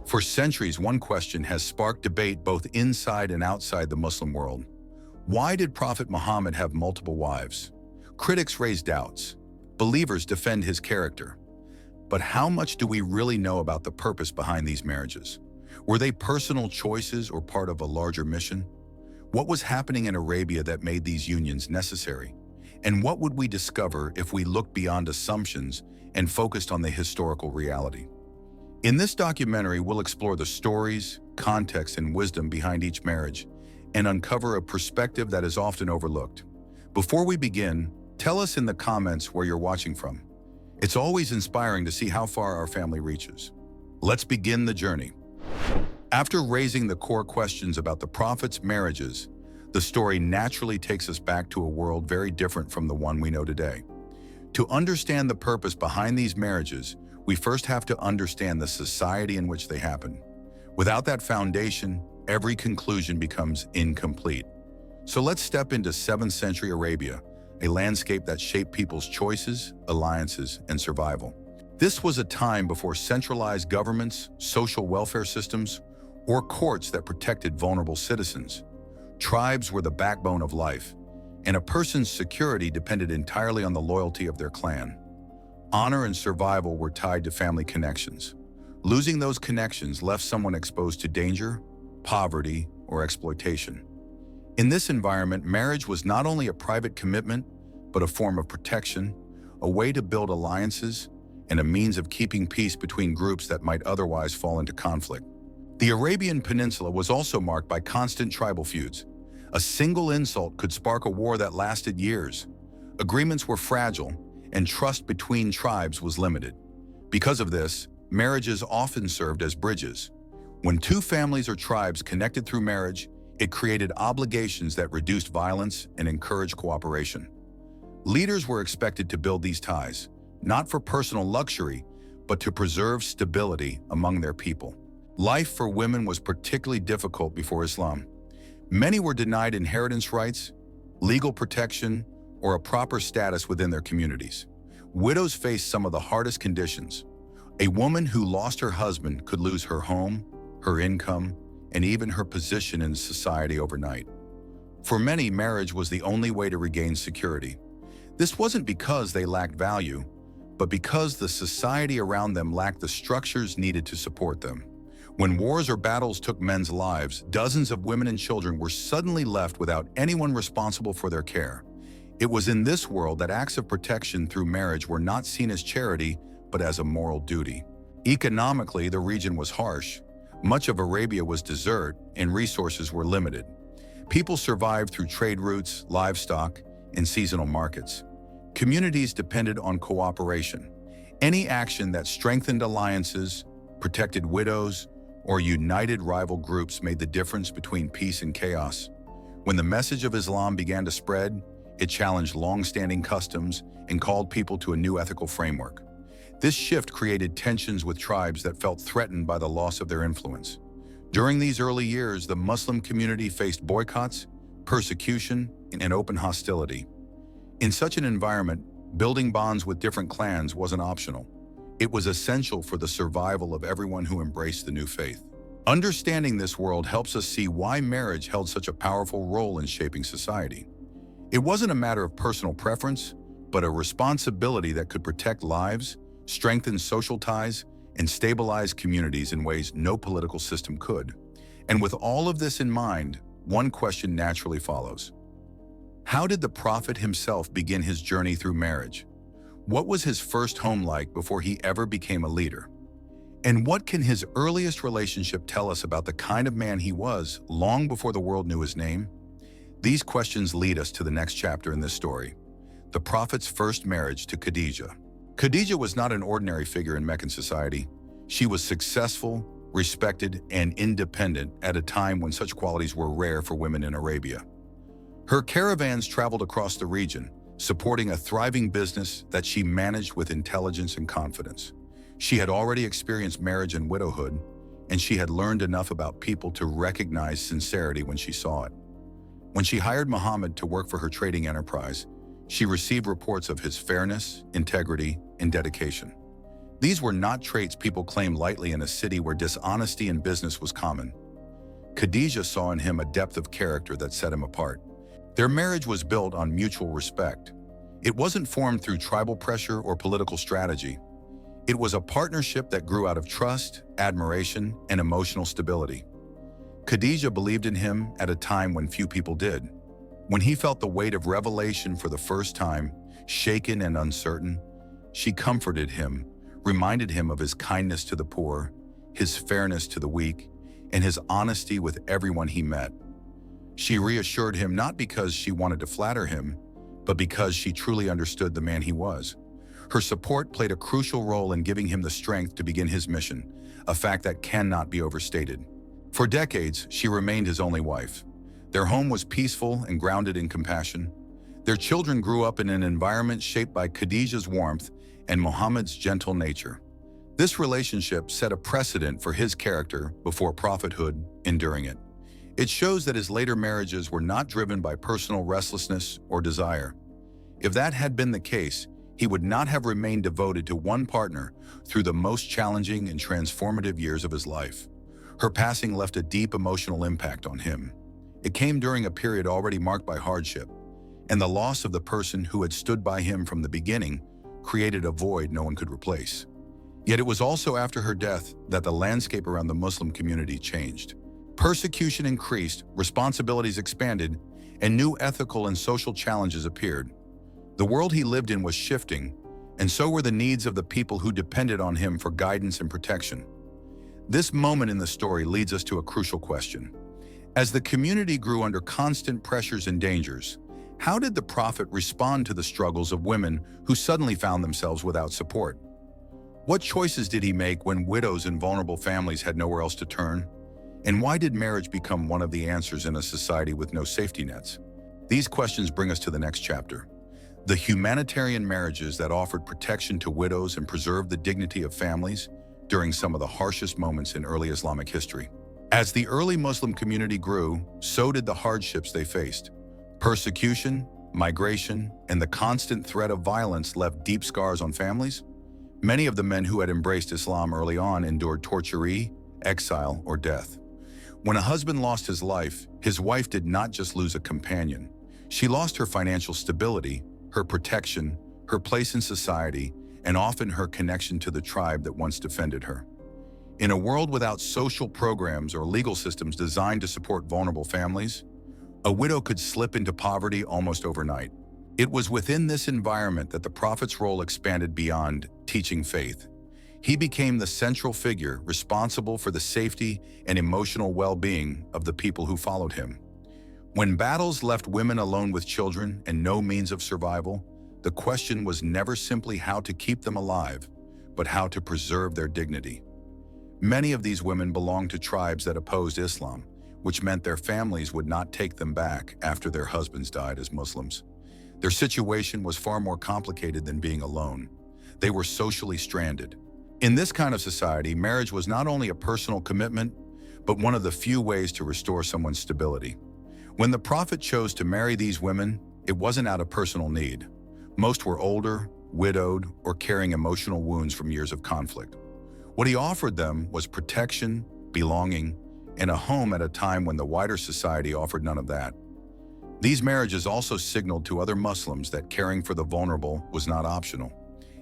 For centuries, one question has sparked debate both inside and outside the Muslim world. Why did Prophet Muhammad have multiple wives? Critics raise doubts. Believers defend his character. But how much do we really know about the purpose behind these marriages? Were they personal choices or part of a larger mission? What was happening in Arabia that made these unions necessary? And what would we discover if we looked beyond assumptions and focused on the historical reality? In this documentary, we'll explore the stories, context, and wisdom behind each marriage and uncover a perspective that is often overlooked. Before we begin, tell us in the comments where you're watching from. It's always inspiring to see how far our family reaches. Let's begin the journey. After raising the core questions about the Prophet's marriages, the story naturally takes us back to a world very different from the one we know today. To understand the purpose behind these marriages, we first have to understand the society in which they happen. Without that foundation, every conclusion becomes incomplete. So let's step into 7th century Arabia, a landscape that shaped people's choices, alliances, and survival. This was a time before centralized governments, social welfare systems, or courts that protected vulnerable citizens. Tribes were the backbone of life, and a person's security depended entirely on the loyalty of their clan. Honor and survival were tied to family connections. Losing those connections left someone exposed to danger, poverty, or exploitation. In this environment, marriage was not only a private commitment, but a form of protection, a way to build alliances, and a means of keeping peace between groups that might otherwise fall into conflict. The Arabian Peninsula was also marked by constant tribal feuds. A single insult could spark a war that lasted years. Agreements were fragile, and trust between tribes was limited. Because of this, marriages often served as bridges. When two families or tribes connected through marriage, it created obligations that reduced violence and encouraged cooperation. Leaders were expected to build these ties, not for personal luxury, but to preserve stability among their people. Life for women was particularly difficult before Islam. Many were denied inheritance rights, legal protection, or a proper status within their communities. Widows faced some of the hardest conditions. A woman who lost her husband could lose her home, her income, and even her position in society overnight. For many, marriage was the only way to regain security. This wasn't because they lacked value, but because the society around them lacked the structures needed to support them. When wars or battles took men's lives, dozens of women and children were suddenly left without anyone responsible for their care. It was in this world that acts of protection through marriage were not seen as charity, but as a moral duty. Economically, the region was harsh. Much of Arabia was desert, and resources were limited. People survived through trade routes, livestock, and seasonal markets. Communities depended on cooperation. Any action that strengthened alliances, protected widows, or united rival groups made the difference between peace and chaos. When the message of Islam began to spread, it challenged long-standing customs and called people to a new ethical framework. This shift created tensions with tribes that felt threatened by the loss of their influence. During these early years, the Muslim community faced boycotts, persecution, and open hostility. In such an environment, building bonds with different clans wasn't optional. It was essential for the survival of everyone who embraced the new faith. Understanding this world helps us see why marriage held such a powerful role in shaping society. It wasn't a matter of personal preference, but a responsibility that could protect lives, strengthen social ties, and stabilize communities in ways no political system could. And with all of this in mind, one question naturally follows. How did the Prophet himself begin his journey through marriage? What was his first home like before he ever became a leader? And what can his earliest relationship tell us about the kind of man he was long before the world knew his name? These questions lead us to the next chapter in this story, the Prophet's first marriage to Khadijah. Khadijah was not an ordinary figure in Meccan society. She was successful, respected, and independent at a time when such qualities were rare for women in Arabia. Her caravans traveled across the region, supporting a thriving business that she managed with intelligence and confidence. She had already experienced marriage and widowhood, and she had learned enough about people to recognize sincerity when she saw it. When she hired Muhammad to work for her trading enterprise, she received reports of his fairness, integrity, and dedication. These were not traits people claimed lightly in a city where dishonesty in business was common. Khadijah saw in him a depth of character that set him apart. Their marriage was built on mutual respect. It wasn't formed through tribal pressure or political strategy. It was a partnership that grew out of trust, admiration, and emotional stability. Khadijah believed in him at a time when few people did. When he felt the weight of revelation for the first time, shaken and uncertain, she comforted him, reminded him of his kindness to the poor, his fairness to the weak, and his honesty with everyone he met. She reassured him not because she wanted to flatter him, but because she truly understood the man he was. Her support played a crucial role in giving him the strength to begin his mission, a fact that cannot be overstated. For decades, she remained his only wife. Their home was peaceful and grounded in compassion. Their children grew up in an environment shaped by Khadijah's warmth and Muhammad's gentle nature. This relationship set a precedent for his character before prophethood, enduring it. It shows that his later marriages were not driven by personal restlessness or desire. If that had been the case, he would not have remained devoted to one partner through the most challenging and transformative years of his life. Her passing left a deep emotional impact on him. It came during a period already marked by hardship, and the loss of the person who had stood by him from the beginning created a void no one could replace. Yet it was also after her death that the landscape around the Muslim community changed. Persecution increased, responsibilities expanded, and new ethical and social challenges appeared. The world he lived in was shifting, and so were the needs of the people who depended on him for guidance and protection. This moment in the story leads us to a crucial question. As the community grew under constant pressures and dangers, how did the prophet respond to the struggles of women who suddenly found themselves without support? What choices did he make when widows and vulnerable families had nowhere else to turn? And why did marriage become one of the answers in a society with no safety nets? These questions bring us to the next chapter. The humanitarian marriages that offered protection to widows and preserved the dignity of families during some of the harshest moments in early Islamic history. As the early Muslim community grew, so did the hardships they faced. Persecution, migration, and the constant threat of violence left deep scars on families. Many of the men who had embraced Islam early on endured torture, exile, or death. When a husband lost his life, his wife did not just lose a companion. She lost her financial stability, her protection, her place in society, and often her connection to the tribe that once defended her. In a world without social programs or legal systems designed to support vulnerable families, a widow could slip into poverty almost overnight. It was within this environment that the prophet's role expanded beyond teaching faith. He became the central figure responsible for the safety and emotional well-being of the people who followed him. When battles left women alone with children and no means of survival, the question was never simply how to keep them alive, but how to preserve their dignity. Many of these women belonged to tribes that opposed Islam, which meant their families would not take them back after their husbands died as Muslims. Their situation was far more complicated than being alone. They were socially stranded. In this kind of society, marriage was not only a personal commitment, but one of the few ways to restore someone's stability. When the prophet chose to marry these women, it wasn't out of personal need. Most were older, widowed, or carrying emotional wounds from years of conflict. What he offered them was protection, belonging, and a home at a time when the wider society offered none of that. These marriages also signaled to other Muslims that caring for the vulnerable was not optional.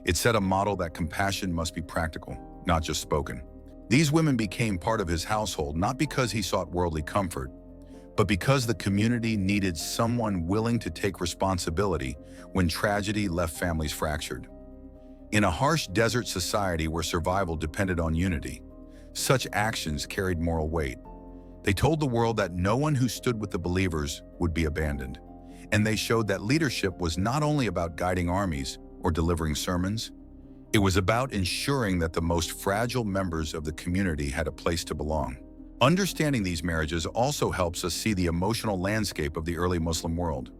It set a model that compassion must be practical, not just spoken. These women became part of his household not because he sought worldly comfort, but because the community needed someone willing to take responsibility when tragedy left families fractured. In a harsh desert society where survival depended on unity, such actions carried moral weight. They told the world that no one who stood with the believers would be abandoned. And they showed that leadership was not only about guiding armies or delivering sermons, it was about ensuring that the most fragile members of the community had a place to belong. Understanding these marriages also helps us see the emotional landscape of the early Muslim world.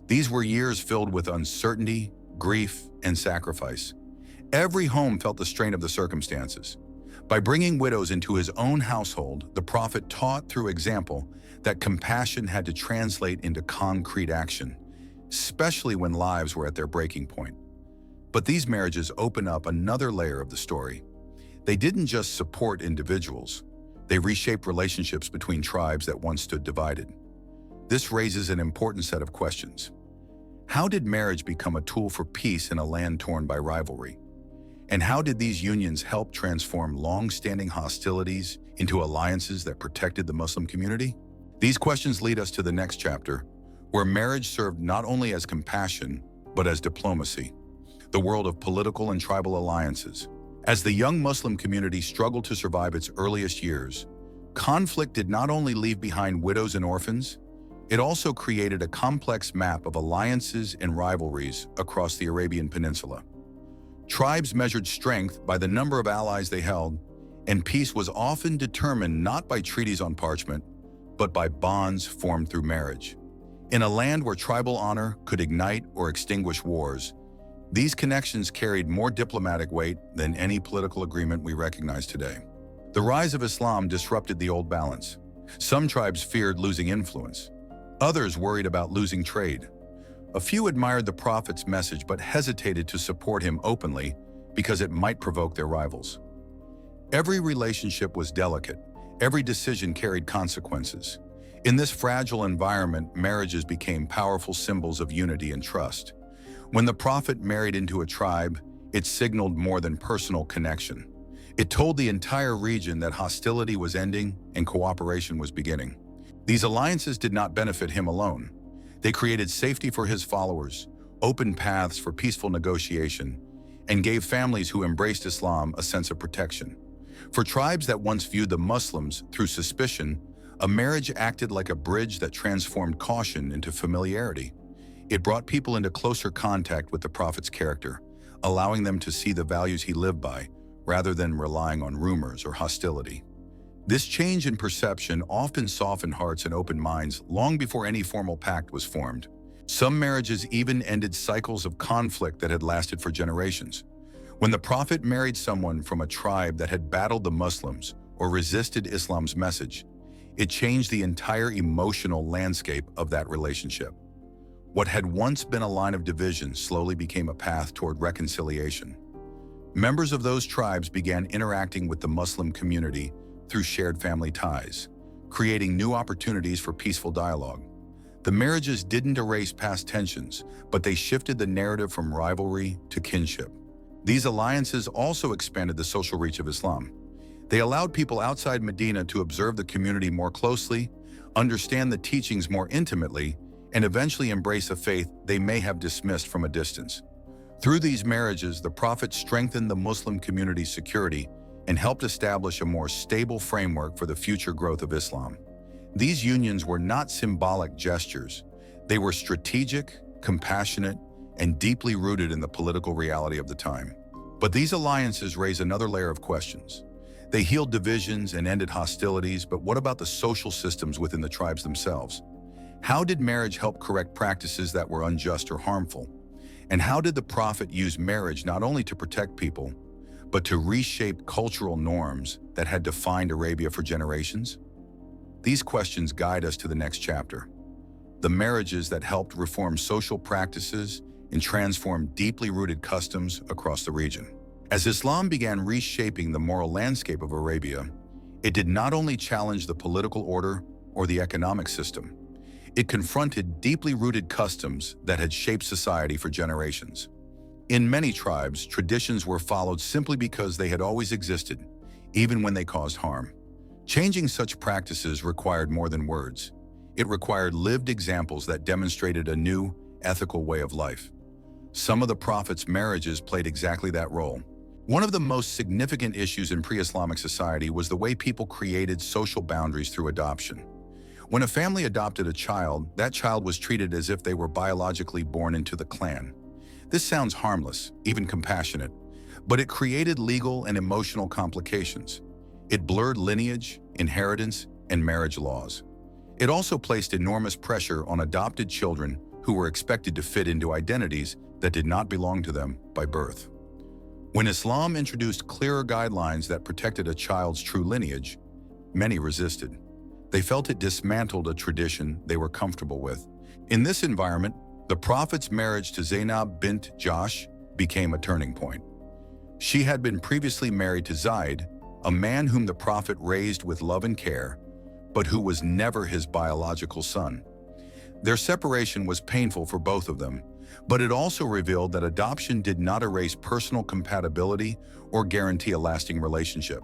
These were years filled with uncertainty, grief, and sacrifice. Every home felt the strain of the circumstances. By bringing widows into his own household, the prophet taught through example that compassion had to translate into concrete action, especially when lives were at their breaking point. But these marriages open up another layer of the story. They didn't just support individuals. They reshaped relationships between tribes that once stood divided. This raises an important set of questions. How did marriage become a tool for peace in a land torn by rivalry? And how did these unions help transform long-standing hostilities into alliances that protected the Muslim community? These questions lead us to the next chapter, where marriage served not only as compassion, but as diplomacy, the world of political and tribal alliances. As the young Muslim community struggled to survive its earliest years, conflict did not only leave behind widows and orphans, it also created a complex map of alliances and rivalries across the Arabian Peninsula. Tribes measured strength by the number of allies they held, and peace was often determined not by treaties on parchment, but by bonds formed through marriage. In a land where tribal honor could ignite or extinguish wars, these connections carried more diplomatic weight than any political agreement we recognize today. The rise of Islam disrupted the old balance. Some tribes feared losing influence. Others worried about losing trade. A few admired the Prophet's message but hesitated to support him openly because it might provoke their rivals. Every relationship was delicate. Every decision carried consequences. In this fragile environment, marriages became powerful symbols of unity and trust. When the Prophet married into a tribe, it signaled more than personal connection. It told the entire region that hostility was ending and cooperation was beginning. These alliances did not benefit him alone. They created safety for his followers, opened paths for peaceful negotiation, and gave families who embraced Islam a sense of protection. For tribes that once viewed the Muslims through suspicion, a marriage acted like a bridge that transformed caution into familiarity. It brought people into closer contact with the Prophet's character, allowing them to see the values he lived by, rather than relying on rumors or hostility. This change in perception often softened hearts and opened minds long before any formal pact was formed. Some marriages even ended cycles of conflict that had lasted for generations. When the Prophet married someone from a tribe that had battled the Muslims or resisted Islam's message, it changed the entire emotional landscape of that relationship. What had once been a line of division slowly became a path toward reconciliation. Members of those tribes began interacting with the Muslim community through shared family ties, creating new opportunities for peaceful dialogue. The marriages didn't erase past tensions, but they shifted the narrative from rivalry to kinship. These alliances also expanded the social reach of Islam. They allowed people outside Medina to observe the community more closely, understand the teachings more intimately, and eventually embrace a faith they may have dismissed from a distance. Through these marriages, the Prophet strengthened the Muslim community's security and helped establish a more stable framework for the future growth of Islam. These unions were not symbolic gestures. They were strategic, compassionate, and deeply rooted in the political reality of the time. But these alliances raise another layer of questions. They healed divisions and ended hostilities, but what about the social systems within the tribes themselves? How did marriage help correct practices that were unjust or harmful? And how did the Prophet use marriage not only to protect people, but to reshape cultural norms that had defined Arabia for generations? These questions guide us to the next chapter, the marriages that helped reform social practices and transform deeply rooted customs across the region. As Islam began reshaping the moral landscape of Arabia, it did not only challenge the political order or the economic system, it confronted deeply rooted customs that had shaped society for generations. In many tribes, traditions were followed simply because they had always existed, even when they caused harm. Changing such practices required more than words. It required lived examples that demonstrated a new, ethical way of life. Some of the Prophet's marriages played exactly that role. One of the most significant issues in pre-Islamic society was the way people created social boundaries through adoption. When a family adopted a child, that child was treated as if they were biologically born into the clan. This sounds harmless, even compassionate, but it created legal and emotional complications. It blurred lineage, inheritance, and marriage laws. It also placed enormous pressure on adopted children who were expected to fit into identities that did not belong to them by birth. When Islam introduced clearer guidelines that protected a child's true lineage, many resisted. They felt it dismantled a tradition they were comfortable with. In this environment, the Prophet's marriage to Zainab bint Jahsh became a turning point. She had been previously married to Zayd, a man whom the Prophet raised with love and care, but who was never his biological son. Their separation was painful for both of them, but it also revealed that adoption did not erase personal compatibility or guarantee a lasting relationship.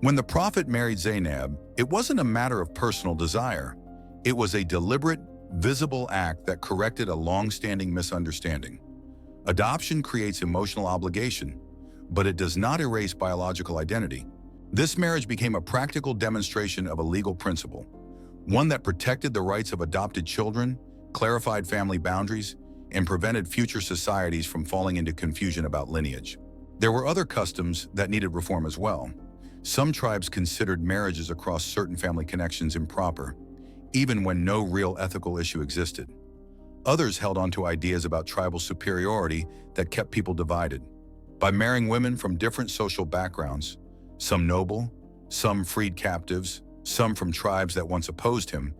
When the Prophet married Zainab, it wasn't a matter of personal desire. It was a deliberate, visible act that corrected a long-standing misunderstanding. Adoption creates emotional obligation, but it does not erase biological identity. This marriage became a practical demonstration of a legal principle, one that protected the rights of adopted children, clarified family boundaries, and prevented future societies from falling into confusion about lineage. There were other customs that needed reform as well. Some tribes considered marriages across certain family connections improper, even when no real ethical issue existed. Others held on to ideas about tribal superiority that kept people divided. By marrying women from different social backgrounds, some noble, some freed captives, some from tribes that once opposed him,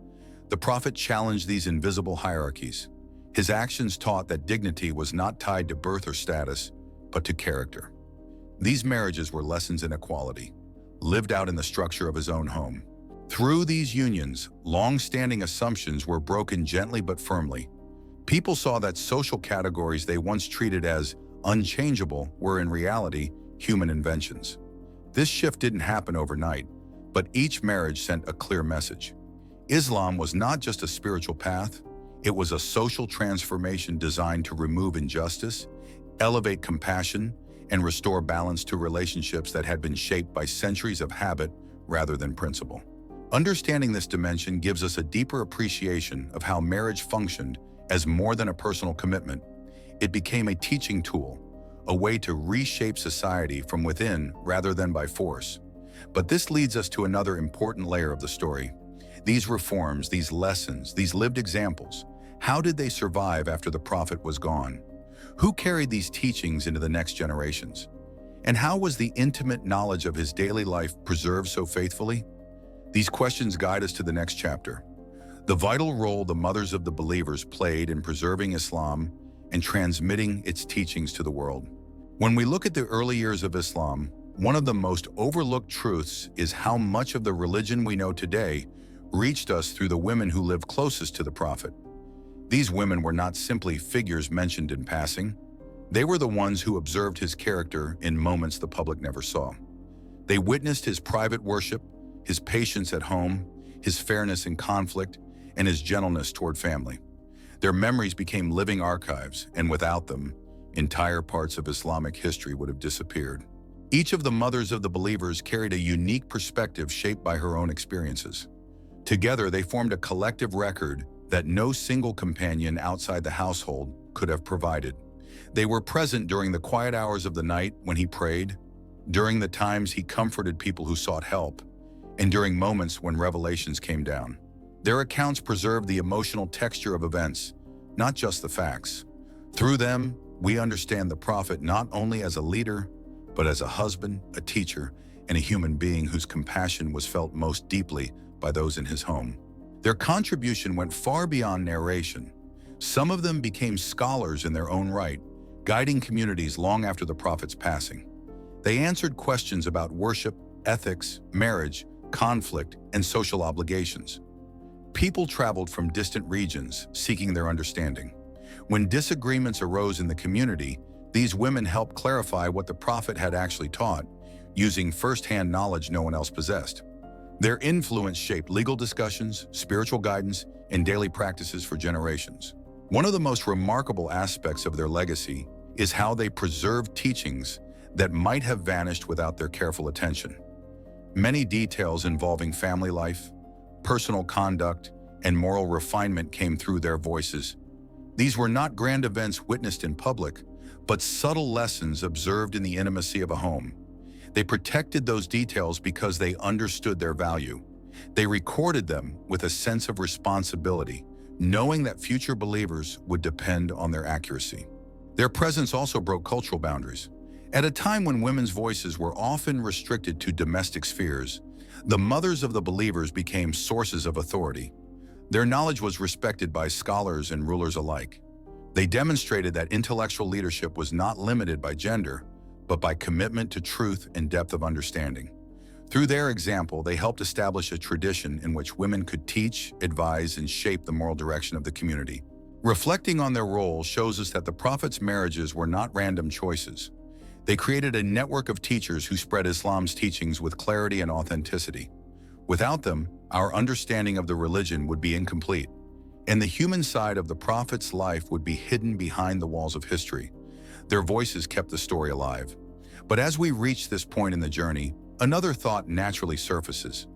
the Prophet challenged these invisible hierarchies. His actions taught that dignity was not tied to birth or status, but to character. These marriages were lessons in equality, lived out in the structure of his own home. Through these unions, long-standing assumptions were broken gently but firmly. People saw that social categories they once treated as unchangeable were in reality human inventions. This shift didn't happen overnight, but each marriage sent a clear message. Islam was not just a spiritual path, it was a social transformation designed to remove injustice, elevate compassion, and restore balance to relationships that had been shaped by centuries of habit rather than principle. Understanding this dimension gives us a deeper appreciation of how marriage functioned as more than a personal commitment. It became a teaching tool, a way to reshape society from within rather than by force. But this leads us to another important layer of the story. These reforms, these lessons, these lived examples, how did they survive after the Prophet was gone? Who carried these teachings into the next generations? And how was the intimate knowledge of his daily life preserved so faithfully? These questions guide us to the next chapter. The vital role the mothers of the believers played in preserving Islam and transmitting its teachings to the world. When we look at the early years of Islam, one of the most overlooked truths is how much of the religion we know today reached us through the women who lived closest to the Prophet. These women were not simply figures mentioned in passing. They were the ones who observed his character in moments the public never saw. They witnessed his private worship, his patience at home, his fairness in conflict, and his gentleness toward family. Their memories became living archives, and without them, entire parts of Islamic history would have disappeared. Each of the mothers of the believers carried a unique perspective shaped by her own experiences. Together, they formed a collective record that no single companion outside the household could have provided. They were present during the quiet hours of the night when he prayed, during the times he comforted people who sought help, and during moments when revelations came down. Their accounts preserved the emotional texture of events, not just the facts. Through them, we understand the Prophet not only as a leader, but as a husband, a teacher, and a human being whose compassion was felt most deeply by those in his home. Their contribution went far beyond narration. Some of them became scholars in their own right, guiding communities long after the Prophet's passing. They answered questions about worship, ethics, marriage, conflict, and social obligations. People traveled from distant regions, seeking their understanding. When disagreements arose in the community, these women helped clarify what the Prophet had actually taught, using first-hand knowledge no one else possessed. Their influence shaped legal discussions, spiritual guidance, and daily practices for generations. One of the most remarkable aspects of their legacy is how they preserved teachings that might have vanished without their careful attention. Many details involving family life, personal conduct, and moral refinement came through their voices. These were not grand events witnessed in public, but subtle lessons observed in the intimacy of a home. They protected those details because they understood their value. They recorded them with a sense of responsibility, knowing that future believers would depend on their accuracy. Their presence also broke cultural boundaries. At a time when women's voices were often restricted to domestic spheres, the mothers of the believers became sources of authority. Their knowledge was respected by scholars and rulers alike. They demonstrated that intellectual leadership was not limited by gender, but by commitment to truth and depth of understanding. Through their example, they helped establish a tradition in which women could teach, advise, and shape the moral direction of the community. Reflecting on their role shows us that the Prophet's marriages were not random choices. They created a network of teachers who spread Islam's teachings with clarity and authenticity. Without them, our understanding of the religion would be incomplete, and the human side of the Prophet's life would be hidden behind the walls of history. Their voices kept the story alive. But as we reach this point in the journey, another thought naturally surfaces.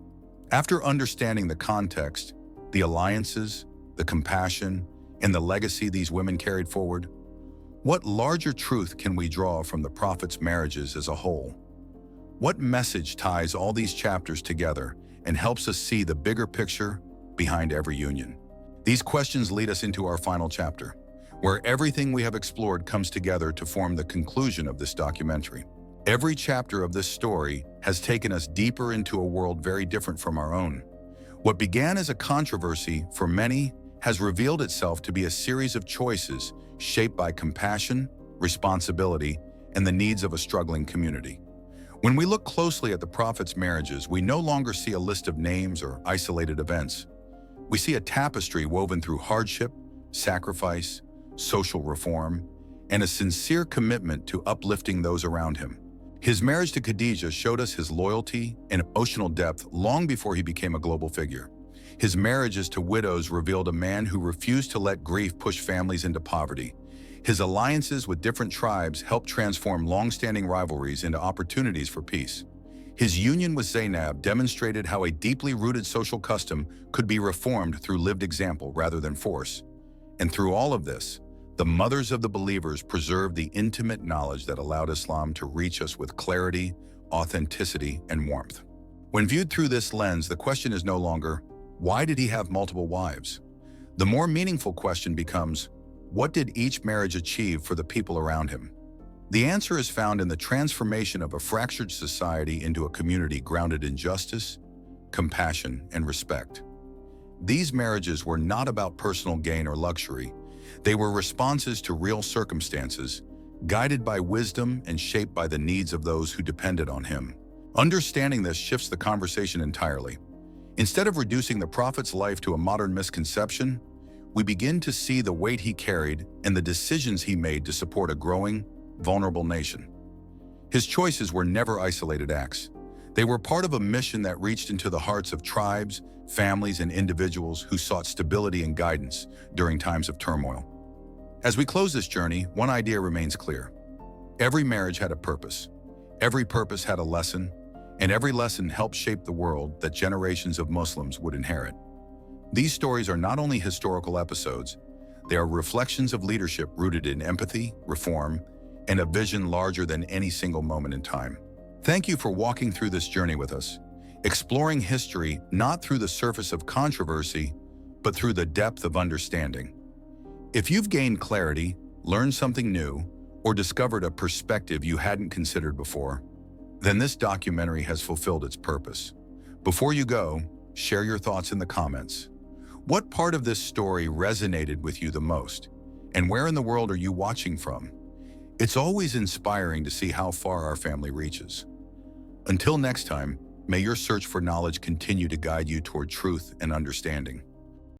After understanding the context, the alliances, the compassion, and the legacy these women carried forward, what larger truth can we draw from the Prophet's marriages as a whole? What message ties all these chapters together and helps us see the bigger picture behind every union? These questions lead us into our final chapter, where everything we have explored comes together to form the conclusion of this documentary. Every chapter of this story has taken us deeper into a world very different from our own. What began as a controversy for many has revealed itself to be a series of choices shaped by compassion, responsibility, and the needs of a struggling community. When we look closely at the Prophet's marriages, we no longer see a list of names or isolated events. We see a tapestry woven through hardship, sacrifice, social reform, and a sincere commitment to uplifting those around him. His marriage to Khadijah showed us his loyalty and emotional depth long before he became a global figure. His marriages to widows revealed a man who refused to let grief push families into poverty. His alliances with different tribes helped transform long-standing rivalries into opportunities for peace. His union with Zainab demonstrated how a deeply rooted social custom could be reformed through lived example rather than force. And through all of this, the mothers of the believers preserved the intimate knowledge that allowed Islam to reach us with clarity, authenticity, and warmth. When viewed through this lens, the question is no longer, why did he have multiple wives? The more meaningful question becomes, what did each marriage achieve for the people around him? The answer is found in the transformation of a fractured society into a community grounded in justice, compassion, and respect. These marriages were not about personal gain or luxury. They were responses to real circumstances, guided by wisdom and shaped by the needs of those who depended on him. Understanding this shifts the conversation entirely. Instead of reducing the Prophet's life to a modern misconception, we begin to see the weight he carried and the decisions he made to support a growing, vulnerable nation. His choices were never isolated acts. They were part of a mission that reached into the hearts of tribes, families, and individuals who sought stability and guidance during times of turmoil. As we close this journey, one idea remains clear. Every marriage had a purpose. Every purpose had a lesson, and every lesson helped shape the world that generations of Muslims would inherit. These stories are not only historical episodes, they are reflections of leadership rooted in empathy, reform, and a vision larger than any single moment in time. Thank you for walking through this journey with us, exploring history not through the surface of controversy, but through the depth of understanding. If you've gained clarity, learned something new, or discovered a perspective you hadn't considered before, then this documentary has fulfilled its purpose. Before you go, share your thoughts in the comments. What part of this story resonated with you the most? And where in the world are you watching from? It's always inspiring to see how far our family reaches. Until next time, may your search for knowledge continue to guide you toward truth and understanding.